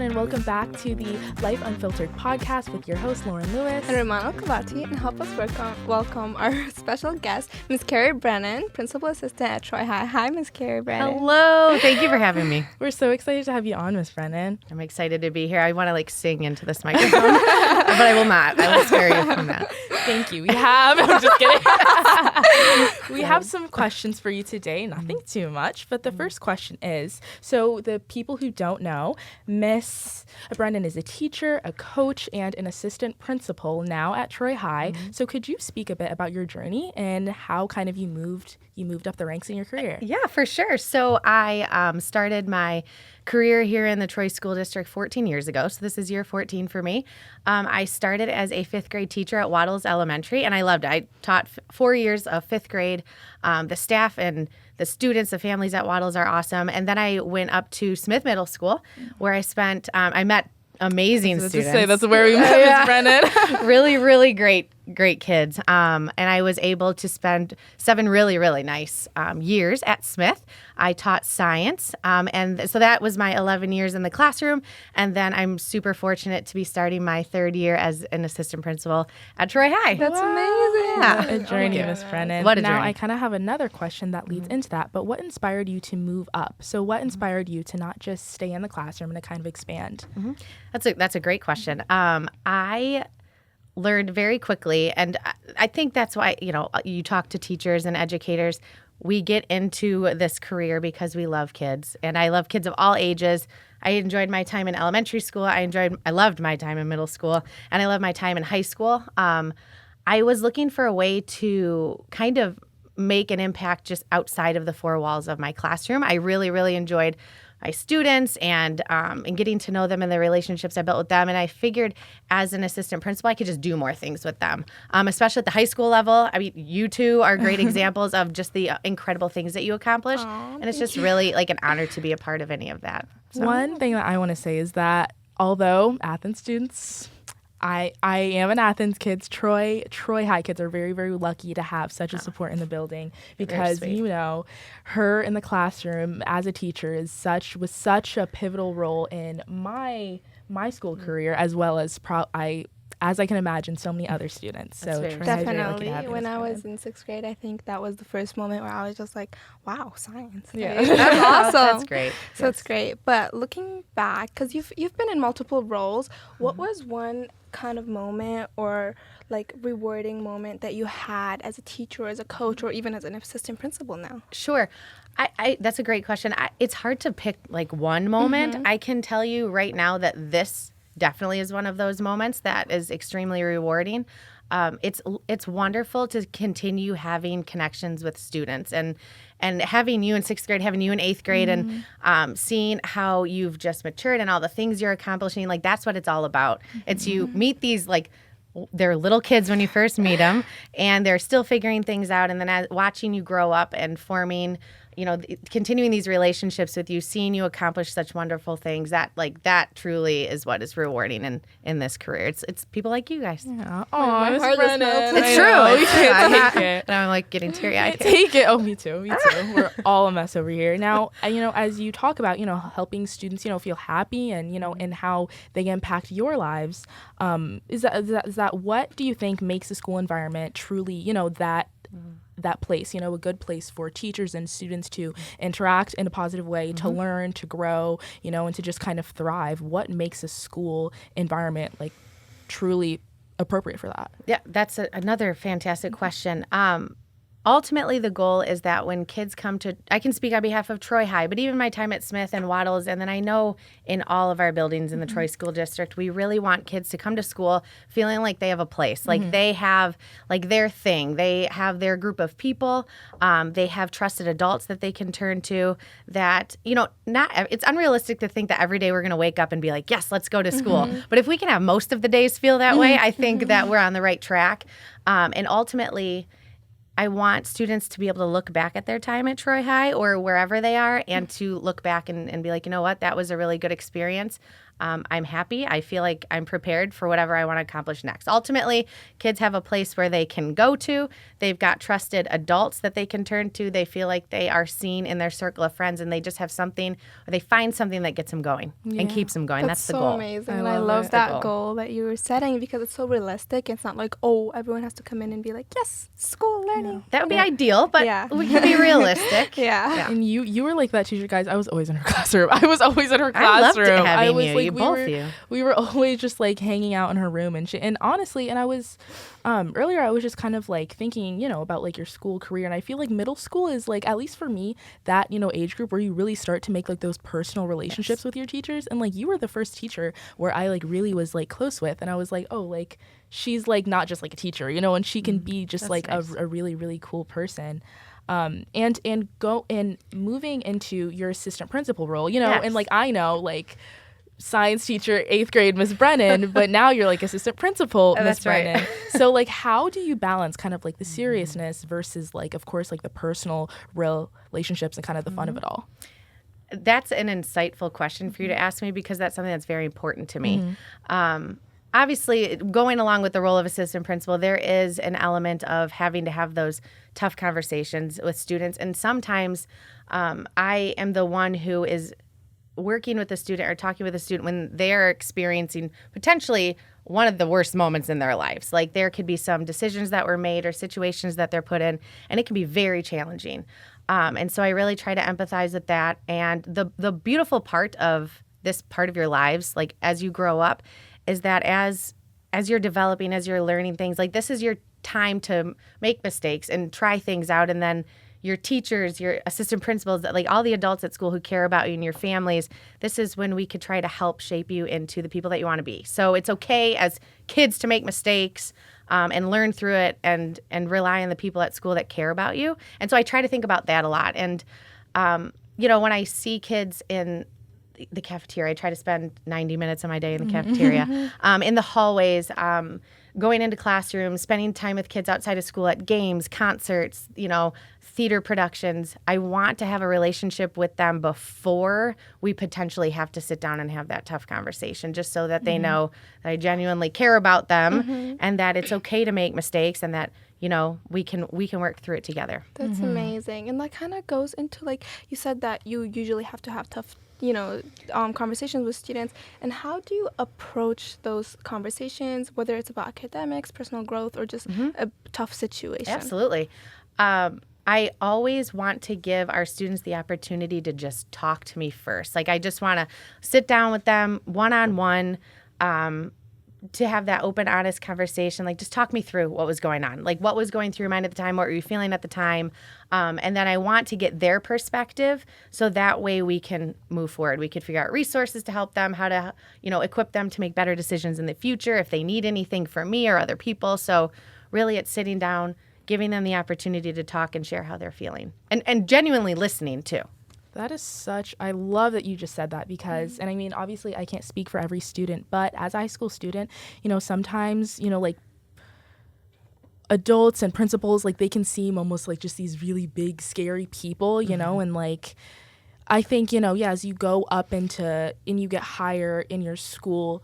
and welcome back to the Life Unfiltered podcast with your host, Lauren Lewis. And Romano Cavati, and help us welcome our special guest, Ms. Kerry Brennan, Principal Assistant at Troy High. Hi, Ms. Kerry Brennan. Hello. Thank you for having me. We're so excited to have you on, Ms. Brennan. I'm excited to be here. I want to sing into this microphone, but I will not. I will spare you from that. Thank you. I'm just kidding. We have some questions for you today. Nothing too much, but the first question is, so the people who don't know, Ms. Brennan is a teacher, a coach, and an assistant principal now at Troy High. So could you speak a bit about your journey and how kind of you moved up the ranks in your career? Yeah, for sure. So I started my career here in the Troy School District 14 years ago. So this is year 14 for me. I started as a fifth grade teacher at Waddles Elementary, and I loved it. I taught 4 years of fifth grade. The staff and the students, the families at Waddles are awesome. And then I went up to Smith Middle School, where I spent, I met amazing students. That's where we met Ms. Brennan. Really, really great kids. And I was able to spend 7 really, really nice years at Smith. I taught science. And so that was my 11 years in the classroom. And then I'm super fortunate to be starting my 3rd year as an assistant principal at Troy High. That's amazing. Yeah. A journey, Ms. Brennan. What a now, journey. I kind of have another question that leads into that, but what inspired you to move up? So what inspired you to not just stay in the classroom and to kind of expand? That's a great question. I learned very quickly, and I think that's why, you talk to teachers and educators, we get into this career because we love kids, and I love kids of all ages. I enjoyed my time in elementary school. I loved my time in middle school, and I love my time in high school. I was looking for a way to kind of make an impact just outside of the 4 walls of my classroom. I really, really enjoyed my students and getting to know them and the relationships I built with them. And I figured as an assistant principal, I could just do more things with them, especially at the high school level. I mean, you two are great examples of just the incredible things that you accomplish. And it's just really an honor to be a part of any of that. So. One thing that I want to say is that although Athens students, I am an Athens kid. Troy High kids are very, very lucky to have such a support in the building because, her in the classroom as a teacher was such a pivotal role in my school career, as well as as I can imagine, so many other students. So Troy High is very lucky to have you, When Ms. I Brennan. was in 6th grade, I think that was the first moment where I was just like, wow, science. Yeah. That's awesome. That's great. So it's great. But looking back, because you've been in multiple roles, what was one kind of moment or rewarding moment that you had as a teacher or as a coach or even as an assistant principal now? Sure. That's a great question. It's hard to pick one moment. I can tell you right now that this definitely is one of those moments that is extremely rewarding. It's wonderful to continue having connections with students and having you in 6th grade, having you in 8th grade, and seeing how you've just matured and all the things you're accomplishing. That's what it's all about. It's you meet these they're little kids when you first meet them, and they're still figuring things out. And then watching you grow up and forming, continuing these relationships with you, seeing you accomplish such wonderful things, that truly is what is rewarding in this career. It's people like you guys. Yeah. My Ms. heart Brennan. just melted. It's true. You can't take it. And I'm getting teary-eyed. Take it. Oh, me too. We're all a mess over here. Now, as you talk about, helping students, feel happy and, and how they impact your lives, is that what do you think makes a school environment truly, that place, a good place for teachers and students to interact in a positive way, to learn, to grow, and to just kind of thrive? What makes a school environment truly appropriate for that? Yeah, that's another fantastic question. Ultimately, the goal is that when kids come to, I can speak on behalf of Troy High, but even my time at Smith and Waddles, and then I know in all of our buildings in the Troy School District, we really want kids to come to school feeling like they have a place, they have their thing. They have their group of people. They have trusted adults that they can turn to. That, it's unrealistic to think that every day we're going to wake up and be like, yes, let's go to school. But if we can have most of the days feel that way, I think that we're on the right track. And ultimately, I want students to be able to look back at their time at Troy High or wherever they are and to look back and be like, you know what, that was a really good experience. I'm happy. I feel like I'm prepared for whatever I want to accomplish next. Ultimately, kids have a place where they can go to. They've got trusted adults that they can turn to. They feel like they are seen in their circle of friends, and they just have something, or they find something that gets them going and keeps them going. That's the so goal. Amazing. And I love that goal that you were setting, because it's so realistic. It's not like, oh, everyone has to come in and be like, yes, school learning. That would be ideal, but we can be realistic. And you were like that teacher, guys. I was always in her classroom. I was always in her classroom. I loved having was you. Like, you. We were always just like hanging out in her room and shit. And honestly, and I was earlier, I was just kind of like thinking, about like your school career. And I feel like middle school is like, at least for me, that, age group where you really start to make like those personal relationships with your teachers. And like you were the first teacher where I like really was like close with. And I was like, oh, like she's like not just like a teacher, and she can be just like nice. a really, really cool person. And moving into your assistant principal role, and like I know like science teacher 8th grade Miss Brennan, but now you're like assistant principal Miss Brennan. Right. So like how do you balance kind of like the seriousness versus like of course like the personal relationships and kind of the fun of it all? That's an insightful question for you to ask me, because that's something that's very important to me. Obviously, going along with the role of assistant principal, there is an element of having to have those tough conversations with students. And sometimes I am the one who is working with a student or talking with a student when they're experiencing potentially one of the worst moments in their lives. Like there could be some decisions that were made or situations that they're put in, and it can be very challenging. And so I really try to empathize with that. And the beautiful part of this part of your lives, like as you grow up, is that as you're developing, as you're learning things, like this is your time to make mistakes and try things out. And then your teachers, your assistant principals, like all the adults at school who care about you and your families, this is when we could try to help shape you into the people that you want to be. So it's okay as kids to make mistakes and learn through it and rely on the people at school that care about you. And so I try to think about that a lot. And, when I see kids in the cafeteria, I try to spend 90 minutes of my day in the cafeteria, in the hallways, going into classrooms, spending time with kids outside of school at games, concerts, theater productions. I want to have a relationship with them before we potentially have to sit down and have that tough conversation, just so that they know that I genuinely care about them and that it's okay to make mistakes and that, we can work through it together. That's amazing. And that kind of goes into, like, you said that you usually have to have tough conversations with students. And how do you approach those conversations, whether it's about academics, personal growth, or just a tough situation? Absolutely. I always want to give our students the opportunity to just talk to me first. Like, I just want to sit down with them one-on-one, to have that open, honest conversation. Like, just talk me through what was going on. Like, what was going through your mind at the time? What were you feeling at the time? And then I want to get their perspective, so that way we can move forward. We could figure out resources to help them, how to, equip them to make better decisions in the future, if they need anything from me or other people. So really it's sitting down, giving them the opportunity to talk and share how they're feeling, and genuinely listening too. That is I love that you just said that, because, and I mean, obviously I can't speak for every student, but as a high school student, sometimes, like adults and principals, like they can seem almost like just these really big, scary people, and like, I think, as you go up and you get higher in your school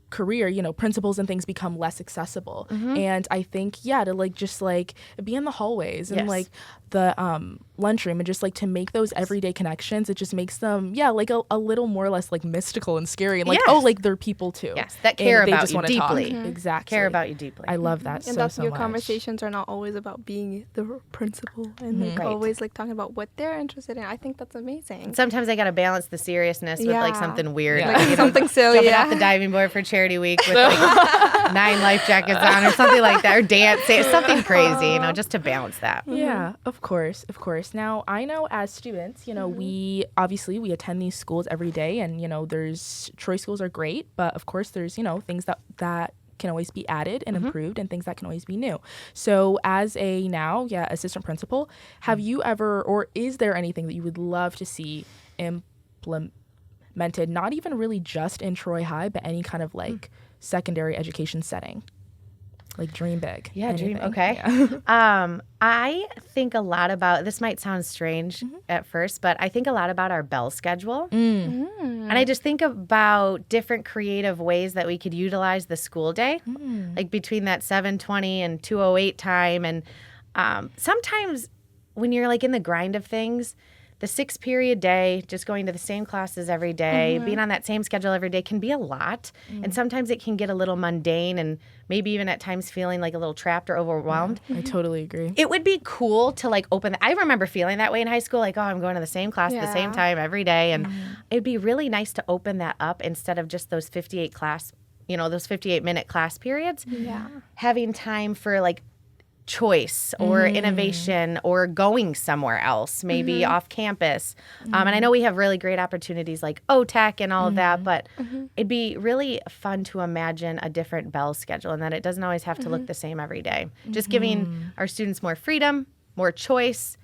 career, principals and things become less accessible. And I think, to like just like be in the hallways and like the lunchroom, and just like to make those everyday connections, it just makes them like a little more or less like mystical and scary, and like oh, like they're people too. Yes, that care and about just you deeply. Exactly, care about you deeply. I love that and so your much. Conversations are not always about being the principal and like always like talking about what they're interested in. I think that's amazing. Sometimes I gotta balance the seriousness with like something weird, like something silly, jumping off the diving board for charity week with like 9 life jackets on or something like that, or dance, something crazy, just to balance that. Yeah, of course. Now, I know as students, we attend these schools every day, and, there's choice schools are great, but of course there's, things that can always be added and improved, and things that can always be new. So as a assistant principal, have you ever, or is there anything that you would love to see implemented, not even really just in Troy High, but any kind of like secondary education setting? Like dream big. Yeah, dream. Anything. Okay. Yeah. I think a lot about, this might sound strange at first, but I think a lot about our bell schedule. And I just think about different creative ways that we could utilize the school day, like between that 7:20 and 2:08 time. And sometimes when you're like in the grind of things, the 6-period day, just going to the same classes every day, being on that same schedule every day can be a lot. And sometimes it can get a little mundane and maybe even at times feeling like a little trapped or overwhelmed. I totally agree. It would be cool to like I remember feeling that way in high school, like, oh, I'm going to the same class at the same time every day. And it'd be really nice to open that up instead of just those 58-minute class periods. Yeah. Having time for like choice or innovation or going somewhere else, maybe off campus. And I know we have really great opportunities like OTech and all of that, but it'd be really fun to imagine a different bell schedule and that it doesn't always have to look the same every day. Just giving our students more freedom, more choice,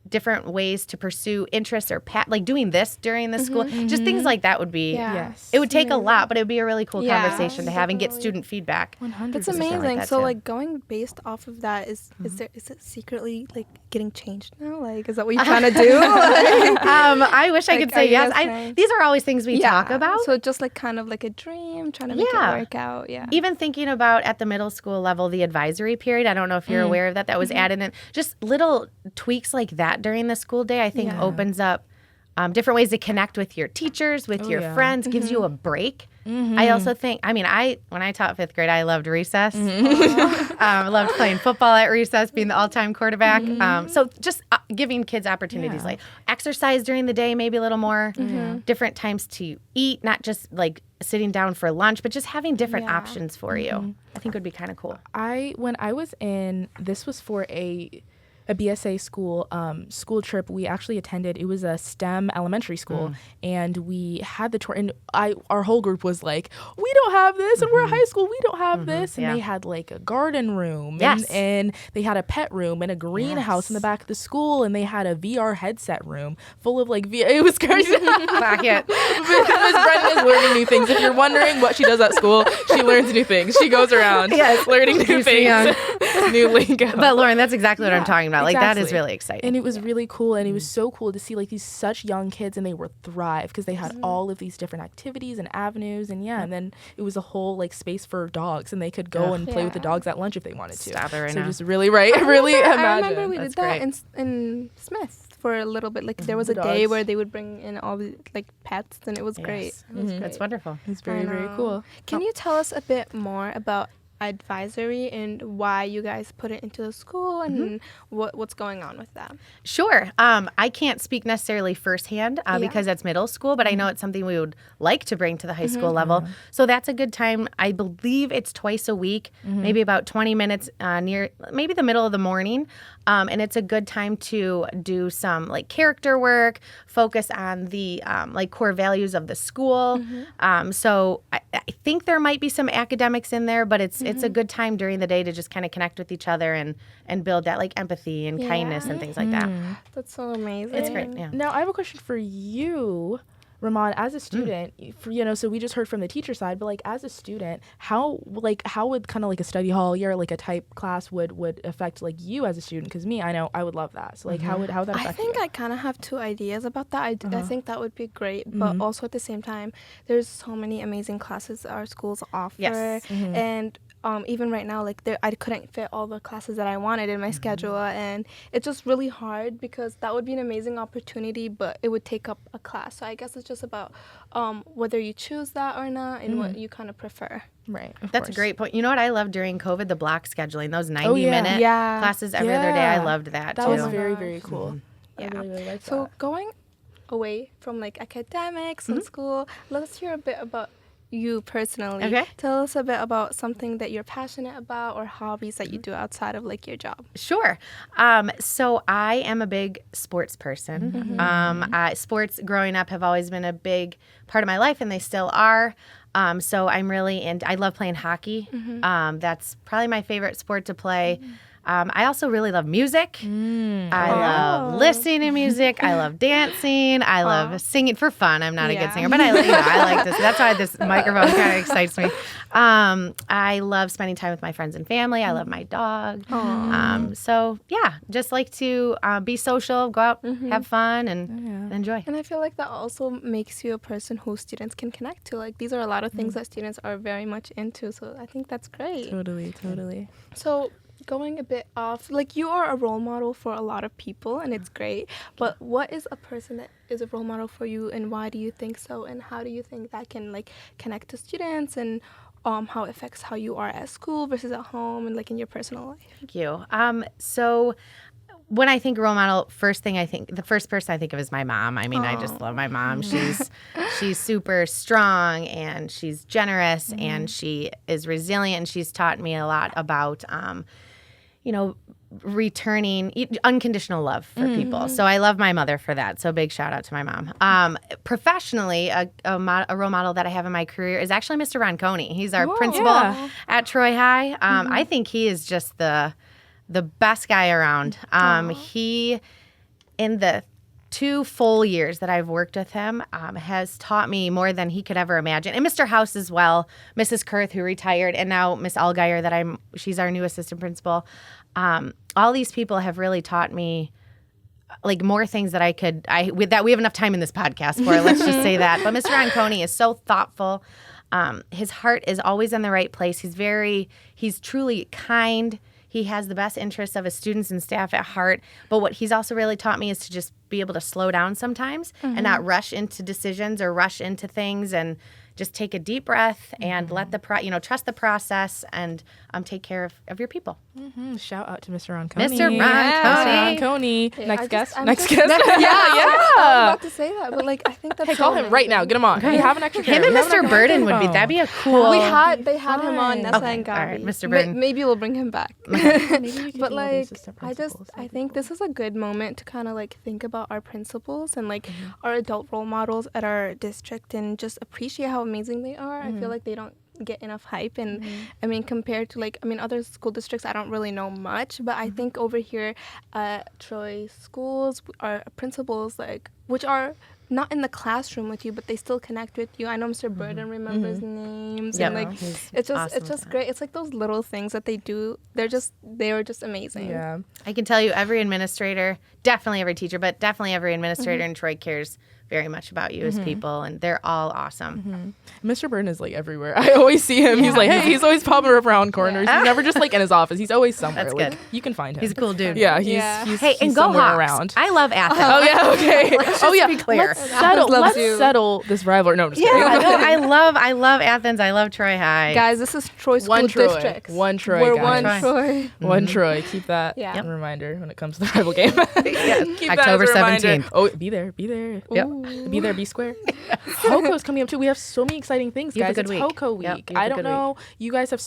different ways to pursue interests or like doing this during the school. Just things like that would be, Yes. it would take a lot, but it would be a really cool Yeah, conversation to have and get student feedback. 100%. That's amazing. that So too. like going based off of that, is it secretly like getting changed now? Like, is that what you're trying to do? I wish I Like, could are say you yes. guys saying- These are always things we talk about. So just like kind of like a dream, trying to make it work out. Yeah. Even thinking about at the middle school level, the advisory period, I don't know if you're aware of that, that was added in. Just little tweaks like that during the school day, I think opens up different ways to connect with your teachers, with your friends, gives you a break. I also think, when I taught 5th grade, I loved recess. I loved playing football at recess, being the all-time quarterback. So just giving kids opportunities like exercise during the day, maybe a little more, different times to eat, not just like sitting down for lunch, but just having different options for you. I think would be kind of cool. When I was this was for a BSA school trip we actually attended. It was a STEM elementary school, and we had the tour. And our whole group was like, "We don't have this, and we're high school. We don't have this." And they had like a garden room, and they had a pet room and a greenhouse in the back of the school, and they had a VR headset room full of like VR. It was crazy. Back it. Miss Brennan is learning new things. If you're wondering what she does at school, she learns new things. She goes around learning new things, new lingo. But Lauren, that's exactly what I'm talking about. Like that is Exactly. really exciting. And it was really cool, and it was so cool to see like these such young kids, and they were thrive because they had all of these different activities and avenues, and and then it was a whole like space for dogs, and they could go and play with the dogs at lunch if they wanted to. Stop it right so now. just really really I imagine. remember we That's did that great. in Smith for a little bit. Like there was a The day dogs. where they would bring in all the like pets, and it was great. Yes. It was great. That's wonderful. It's very very know. cool. Can you tell us a bit more about advisory and why you guys put it into the school and what's going on with that? Sure. I can't speak necessarily firsthand because that's middle school, but I know it's something we would like to bring to the high school level. So that's a good time. I believe it's twice a week, maybe about 20 minutes near maybe the middle of the morning. And it's a good time to do some like character work, focus on the like core values of the school. So I think there might be some academics in there, but it's a good time during the day to just kind of connect with each other and build that like empathy and kindness and things like that. That's so amazing. It's great. Yeah. Now I have a question for you, Ramon, as a student. So we just heard from the teacher side, but like as a student, how would kind of like a study hall year, like a type class would affect like you as a student? Because me, I know I would love that. So like how would that affect I think you? I kind of have two ideas about that. I think that would be great, but also at the same time, there's so many amazing classes our schools offer, Yes. and even right now, like I couldn't fit all the classes that I wanted in my schedule, and it's just really hard because that would be an amazing opportunity, but it would take up a class. So I guess it's just about whether you choose that or not and what you kind of prefer. Right. Of That's a course. great point. You know what I loved during COVID? The block scheduling, those 90-minute Yeah. classes every other day. I Yeah. loved that, That too. was my very gosh. very cool. I Yeah. really really liked So that. going away from like academics and school, let's hear a bit about you personally. Okay. Tell us a bit about something that you're passionate about or hobbies that you do outside of like your job. Sure. So I am a big sports person. Sports growing up have always been a big part of my life, and they still are. So I'm really I love playing hockey. That's probably my favorite sport to play. I also really love music. I love listening to music. I love dancing. I love singing for fun. I'm not a good singer, but I like this. That's why this microphone kind of excites me. I love spending time with my friends and family. I love my dog. So yeah, just like to be social, go out, have fun, and enjoy. And I feel like that also makes you a person who students can connect to. Like, these are a lot of things that students are very much into. So I think that's great. Totally. So going a bit off, like, you are a role model for a lot of people, and it's great. But what is a person that is a role model for you, and why do you think so? And how do you think that can, like, connect to students, and how it affects how you are at school versus at home and, like, in your personal life? Thank you. So when I think role model, the first person I think of is my mom. I mean, I just love my mom. She's super strong, and she's generous, and she is resilient, and she's taught me a lot about, returning unconditional love for people. So I love my mother for that. So big shout out to my mom. Professionally, a role model that I have in my career is actually Mr. Ronconi. He's our principal at Troy High. I think he is just the best guy around. He, in the 2 full years that I've worked with him, has taught me more than he could ever imagine. And Mr. House as well, Mrs. Kurth, who retired, and now Miss Allgeier, she's our new assistant principal. All these people have really taught me, like, more things that that we have enough time in this podcast for. Let's just say that. But Mr. Ronconi is so thoughtful. His heart is always in the right place. He's truly kind. He has the best interests of his students and staff at heart. But what he's also really taught me is to just be able to slow down sometimes and not rush into decisions or rush into things, and just take a deep breath and let trust the process, and take care of your people. Shout out to Mr. Ronconi. Mr. Ronconi. Okay, Next guest. I'm Next just- guest. I was about to say that, but, like, I think that's Hey, call him right now. Get him on. We have an extra chair. Him and We have an Mr. extra Burden microphone. that'd be a cool. They had him on Nessa Okay, and Gabi. all right, Mr. Burden. Maybe we'll bring him back. Maybe we could But, do all the like, assistant I principals. think this is a good moment to kind of, like, think about our principals and, like, our adult role models at our district, and just appreciate how amazing they are. I feel like they don't get enough hype, and I mean, compared to, like, other school districts, I don't really know much, but I think over here at Troy schools, our principals, like, which are not in the classroom with you, but they still connect with you. I know Mr. Burden remembers names, and, like, it's just great. It's like those little things that they do. They were just amazing. Yeah. I can tell you, every administrator, definitely every teacher, but definitely every administrator in Troy cares very much about you as people, and they're all awesome. Mr. Burden is, like, everywhere. I always see him. He's like, hey, he's always popping up around corners. He's never just, like, in his office. He's always somewhere. That's Like, good. you can find him. He's a cool dude. Yeah, he's Hey, and he's go somewhere Hawks! around. I love Athens. Oh yeah, okay. Oh yeah. be clear. Let's settle this rivalry. No, I'm just kidding. I love Athens. I love Troy High. Guys, this is Troy School One Troy. District. One Troy, We're guys. one Troy. One Troy. Keep that Yeah. a reminder when it comes to the rival game. Keep that October as a reminder. 17th. Oh, be there. Yep. Be there, be square. HOCO's coming up too. We have so many exciting things, You have guys. a good It's week. HOCO Yep, week. you have I a don't good know. You guys have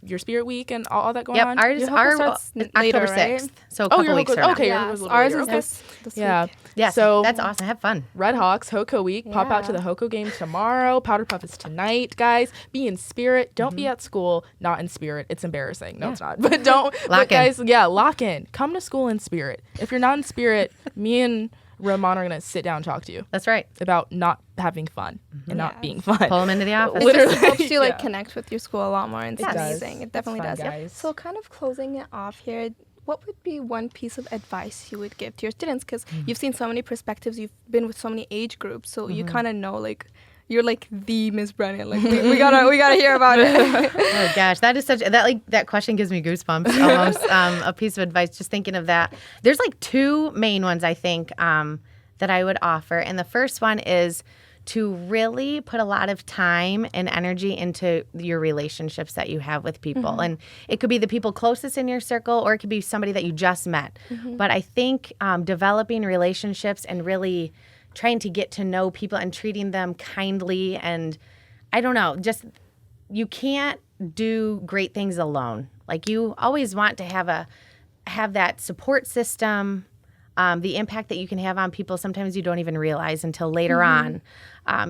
your Spirit Week and all that going Yep, on. ours Your are HOCO starts October later, right? 6th. So a Oh, couple your weeks HOCO. from now. Okay, Yeah, yours was a little ours later. is this Yeah. week. Yes, So that's awesome. Have fun. Red Hawks, HOCO week. Pop out to the HOCO game tomorrow. Powder Puff is tonight, guys. Be in spirit. Don't be at school not in spirit. It's embarrassing. No, it's not. But don't. Lock in. Guys, lock in. Come to school in spirit. If you're not in spirit, me and Ramon are going to sit down and talk to you That's right. about not having fun and not being fun. Pull them into the office. Literally. It helps you, like, Yeah. connect with your school a lot more, and it's It does. amazing. It definitely It's does. fun, Yeah. guys. So, kind of closing it off here, what would be one piece of advice you would give to your students? Because you've seen so many perspectives, you've been with so many age groups, so you kind of know, like, you're like the Miss Brennan. Like, we gotta hear about it. Oh gosh, that is that question gives me goosebumps almost. A piece of advice, just thinking of that. There's like 2 main ones I think that I would offer, and the first one is to really put a lot of time and energy into your relationships that you have with people. And it could be the people closest in your circle, or it could be somebody that you just met. But I think developing relationships and really trying to get to know people and treating them kindly, and I don't know, just you can't do great things alone. Like, you always want to have that support system, the impact that you can have on people sometimes you don't even realize until later on.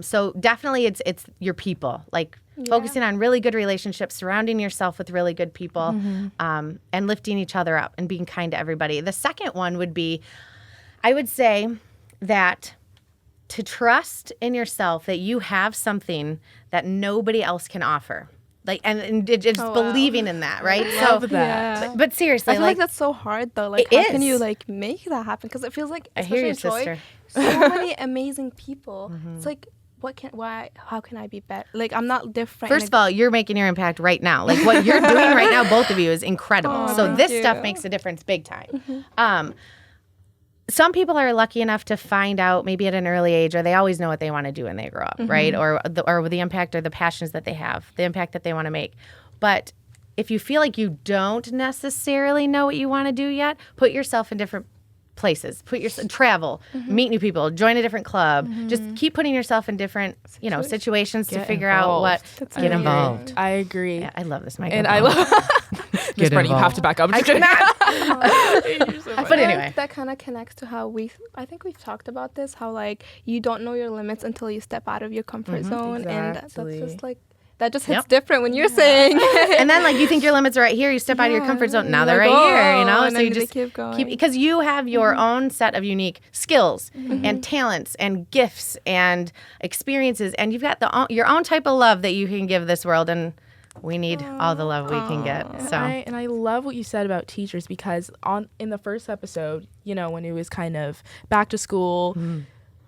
So definitely it's your people, like focusing on really good relationships, surrounding yourself with really good people, and lifting each other up and being kind to everybody. The second one would be, I would say that to trust in yourself that you have something that nobody else can offer. Like, and just believing in that, right? I love that. Yeah. But seriously, I feel like that's so hard though. Like, It how can is. you like make that happen? Because it feels like, I especially hear you, in Troy, sister. so many amazing people. It's like, how can I be better? Like, I'm not different. First of all, you're making your impact right now. Like what you're doing right now, both of you, is incredible. Oh, so thank this you. stuff makes a difference big time. Some people are lucky enough to find out maybe at an early age, or they always know what they want to do when they grow up, right? Or the impact or the passions that they have, the impact that they want to make. But if you feel like you don't necessarily know what you want to do yet, put yourself in different places. Travel, meet new people, join a different club. Just keep putting yourself in different, situations to Get figure out what. involved. Get involved. I agree. Yeah, I love this microphone. And I love Miss Brennan, you have to back up. I cannot. You're so funny. But anyway. Like, that kind of connects to how I think we've talked about this, how like you don't know your limits until you step out of your comfort zone. And that's Exactly. just like, that just hits Yep. different when you're saying. And then, like, you think your limits are right here, you step out of your comfort zone. Now they're Like, right here, and So then you they just keep going. because you have your own set of unique skills and talents and gifts and experiences, and you've got your own type of love that you can give this world, and we need all the love we can get. So And I love what you said about teachers, because in the first episode, when it was kind of back to school,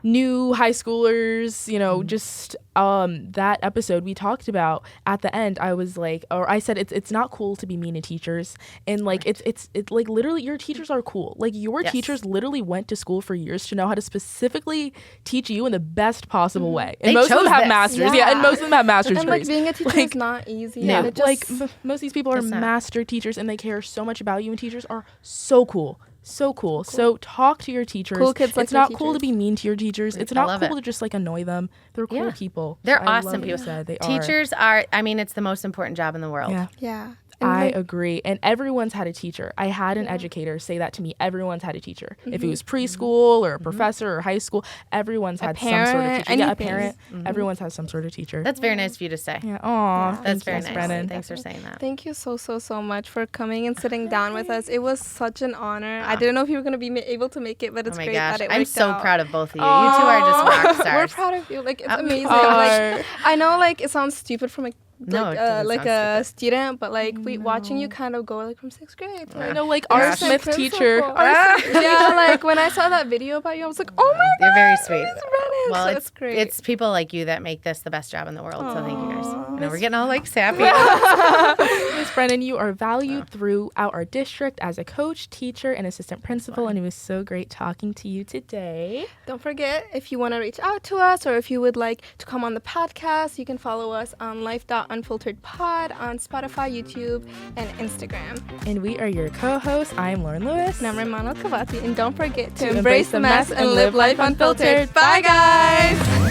new high schoolers, just that episode we talked about at the end, I said it's not cool to be mean to teachers, and like it's like literally your teachers are cool. Like your Yes. teachers literally went to school for years to know how to specifically teach you in the best possible way. And They most of them chose have this. masters. Yeah. and most of them have master's And like degrees. being a teacher is not easy. No. And it just, Most of these people are It's not. master teachers, and they care so much about you, and teachers are so cool. So cool. So talk to your teachers. Cool kids like it's your not cool to teachers. be mean to your teachers. It's I not love cool it. to just like annoy them. They're cool Yeah. people. they're So I love awesome what you people. said. They are. Teachers are, it's the most important job in the world. Yeah. yeah. And I like, agree. And everyone's had a teacher. I had an educator say that to me. Everyone's had a teacher. If it was preschool or a professor or high school, everyone's had some sort of parent, teacher. Yeah, a anything. parent. Everyone's had some sort of teacher. That's very nice of you to say. yeah. Aw. That's thank very you, Miss nice. Brennan. Thanks for saying that. Thank you so much for coming and sitting down with us. It was such an honor. I didn't know if you were going to be able to make it, but it's Oh my great gosh, that it I'm worked so out. proud of both of you. You two are just rock We're stars. proud of you. Like, it's I'm amazing. proud. Like, I know, like, it sounds stupid from No, it doesn't like sound a student, but like watching you kind of go like from 6th grade to I like, know, like Gosh. our Smith principal. teacher. Yeah, like when I saw that video about you, I was like, oh my god, You're very sweet. Miss Brennan. Well, So it's it's great. It's people like you that make this the best job in the world. So thank you guys. I know we're getting all like sappy. Miss Brennan, you are valued throughout our district as a coach, teacher, and assistant principal, and it was so great talking to you today. Don't forget, if you want to reach out to us or if you would like to come on the podcast, you can follow us on life.unfilteredpod on Spotify, YouTube, and Instagram. And we are your co-hosts. I'm Lauren Lewis. And I'm Romano Cavati. And don't forget to To embrace the mess and live life unfiltered. Bye, guys!